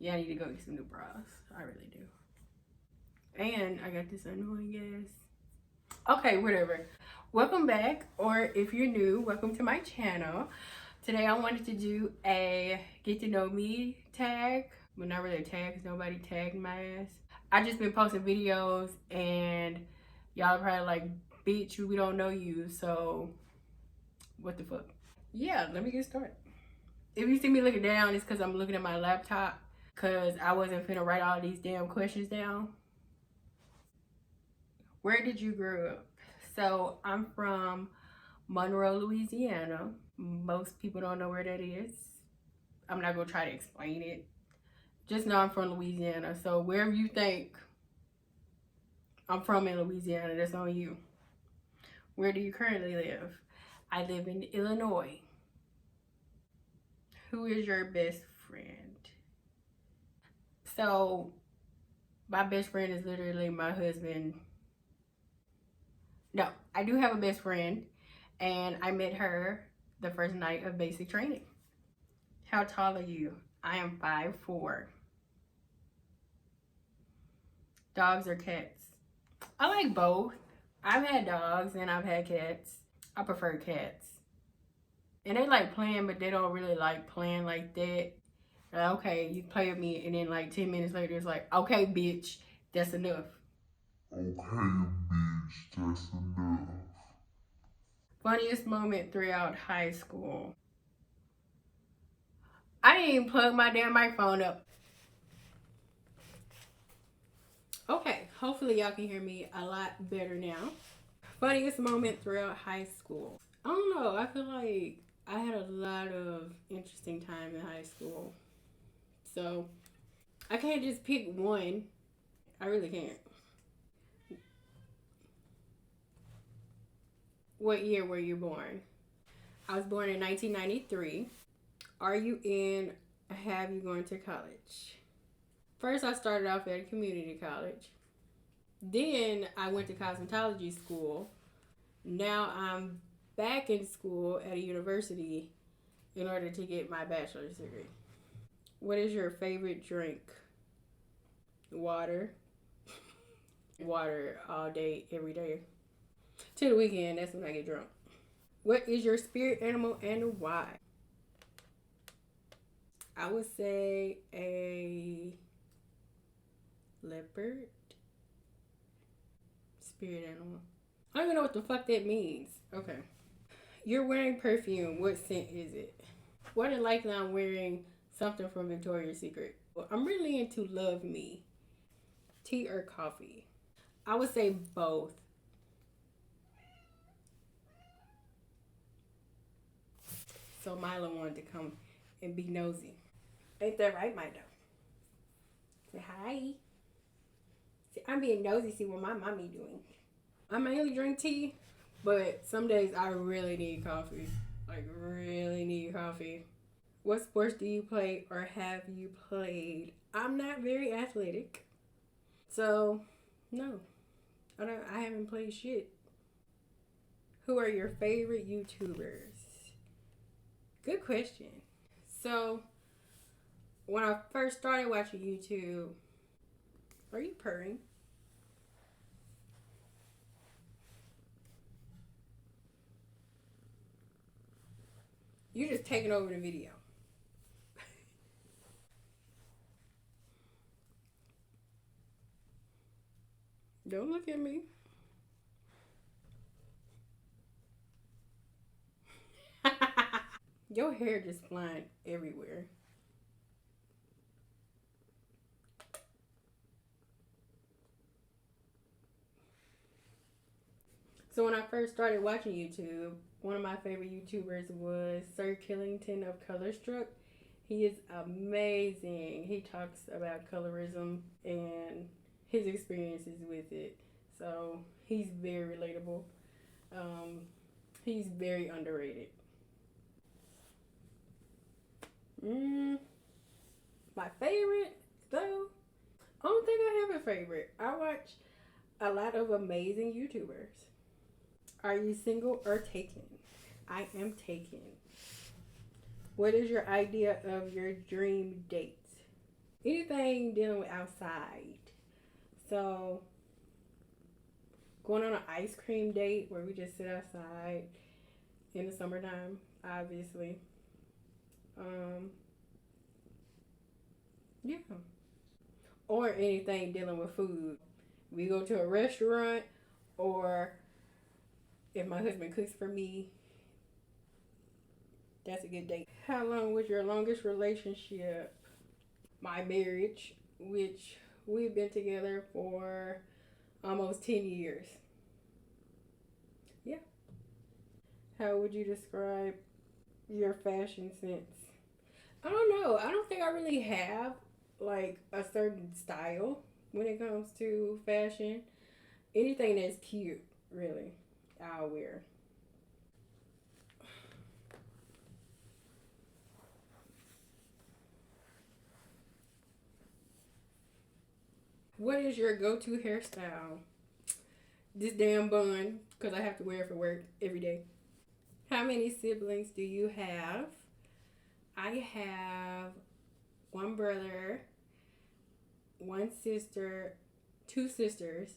Yeah, I need to go get some new bras. I really do. And I got this annoying ass. Okay, whatever. Welcome back, or if you're new, welcome to my channel. Today I wanted to do a get to know me tag. Well, not really a tag because nobody tagged my ass. I just been posting videos and y'all probably like, bitch, we don't know you, so what the fuck? Yeah, let me get started. If you see me looking down, it's because I'm looking at my laptop because I wasn't finna write all these damn questions down. Where did you grow up? So I'm from Monroe, Louisiana. Most people don't know where that is. I'm not gonna try to explain it. Just know I'm from Louisiana. So wherever you think I'm from in Louisiana, that's on you. Where do you currently live? I live in Illinois. Who is your best friend? So my best friend is literally my husband. No, I do have a best friend, and I met her the first night of basic training. How tall are you? I am 5'4". Dogs or cats? I like both. I've had dogs and I've had cats. I prefer cats. And they like playing, but they don't really like playing like that. Like, okay, you play with me, and then like 10 minutes later, it's like, okay, bitch, that's enough. Okay, bitch, that's enough. Funniest moment throughout high school. I didn't even plug my damn microphone up. Okay, hopefully y'all can hear me a lot better now. Funniest moment throughout high school. I don't know. I feel like I had a lot of interesting time in high school. So I can't just pick one. I really can't. What year were you born? I was born in 1993. Are you in, have you gone to college? First, I started off at a community college. Then I went to cosmetology school. Now I'm back in school at a university in order to get my bachelor's degree. What is your favorite drink? Water. Water all day, every day. To the weekend, that's when I get drunk. What is your spirit animal and why? I would say a leopard. Spirit animal. I don't even know what the fuck that means. Okay. You're wearing perfume. What scent is it? What than likely I'm wearing something from Victoria's Secret. Well, I'm really into Love Me. Tea or coffee? I would say both. So Milo wanted to come and be nosy. Ain't that right, Milo? Say hi. See, I'm being nosy, see what my mommy doing. I mainly drink tea, but some days I really need coffee. Like, really need coffee. What sports do you play or have you played? I'm not very athletic. So, no. I haven't played shit. Who are your favorite YouTubers? Good question. So, when I first started watching YouTube, are you purring? You're just taking over the video. Don't look at me. Your hair just flying everywhere. So when I first started watching YouTube, one of my favorite YouTubers was Sir Killington of Colorstruck. He is amazing. He talks about colorism and his experiences with it. So he's very relatable. He's very underrated. My favorite, though, I don't think I have a favorite. I watch a lot of amazing YouTubers. Are you single or taken? I am taken. What is your idea of your dream date? anything dealing with outside. So going on an ice cream date where we just sit outside in the summertime, obviously. Um, yeah. Or anything dealing with food. We go to a restaurant, or if my husband cooks for me, that's a good date. How long was your longest relationship? My marriage, which we've been together for almost 10 years. Yeah. How would you describe your fashion sense? I don't know. I don't think I really have like a certain style when it comes to fashion. Anything that's cute, really, I'll wear. What is your go-to hairstyle? This damn bun, because I have to wear it for work every day. How many siblings do you have? I have one brother, one sister, two sisters.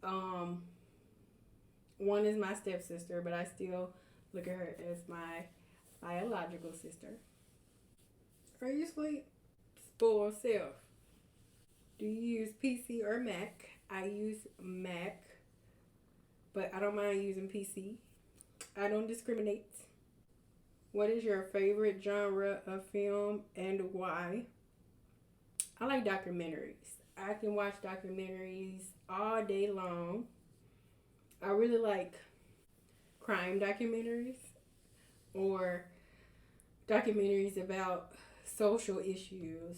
Um, One is my stepsister, but I still look at her as my biological sister. Are you asleep? Spoiled self. Do you use PC or Mac? I use Mac, but I don't mind using PC. I don't discriminate. What is your favorite genre of film and why? I like documentaries. I can watch documentaries all day long. I really like crime documentaries or documentaries about social issues.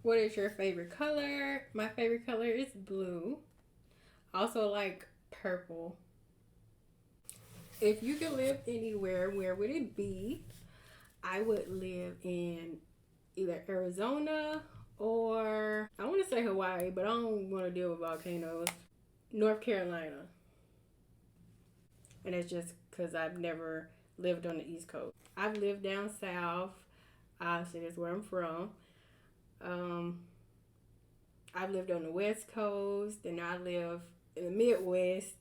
What is your favorite color? My favorite color is blue. Also like purple. If you could live anywhere, where would it be? I would live in either Arizona or I want to say Hawaii, but I don't want to deal with volcanoes. North Carolina. And it's just because I've never lived on the East Coast. I've lived down south. Obviously, that's where I'm from. Um, I've lived on the West Coast, and I live in the Midwest.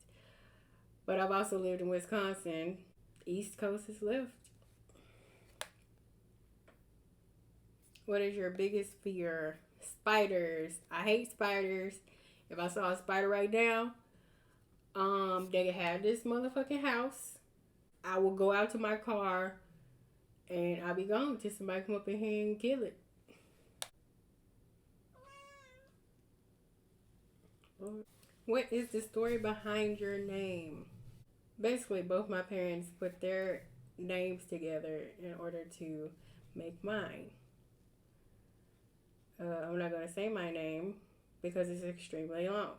But I've also lived in Wisconsin. East Coast is left. What is your biggest fear? Spiders. I hate spiders. If I saw a spider right now, they could have this motherfucking house. I will go out to my car and I'll be gone till somebody come up in here and kill it. What is the story behind your name? Basically, both my parents put their names together in order to make mine. I'm not going to say my name because it's extremely long.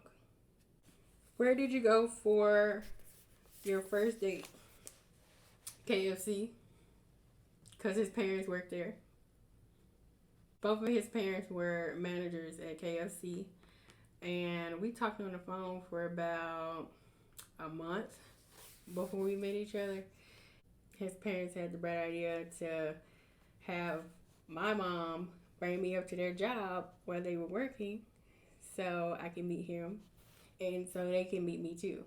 Where did you go for your first date? KFC. Because his parents worked there. Both of his parents were managers at KFC. And we talked on the phone for about a month before we met each other. His parents had the bright idea to have my mom bring me up to their job while they were working so I can meet him and so they can meet me too.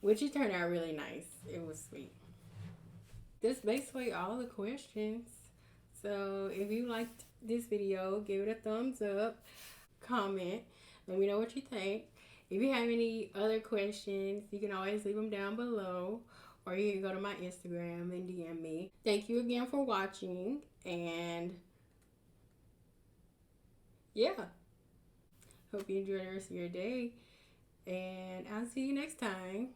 Which it turned out really nice. It was sweet. That's basically all the questions. So if you liked this video, give it a thumbs up, comment, let me know what you think. If you have any other questions, you can always leave them down below or you can go to my Instagram and DM me. Thank you again for watching and yeah, hope you enjoy the rest of your day and I'll see you next time.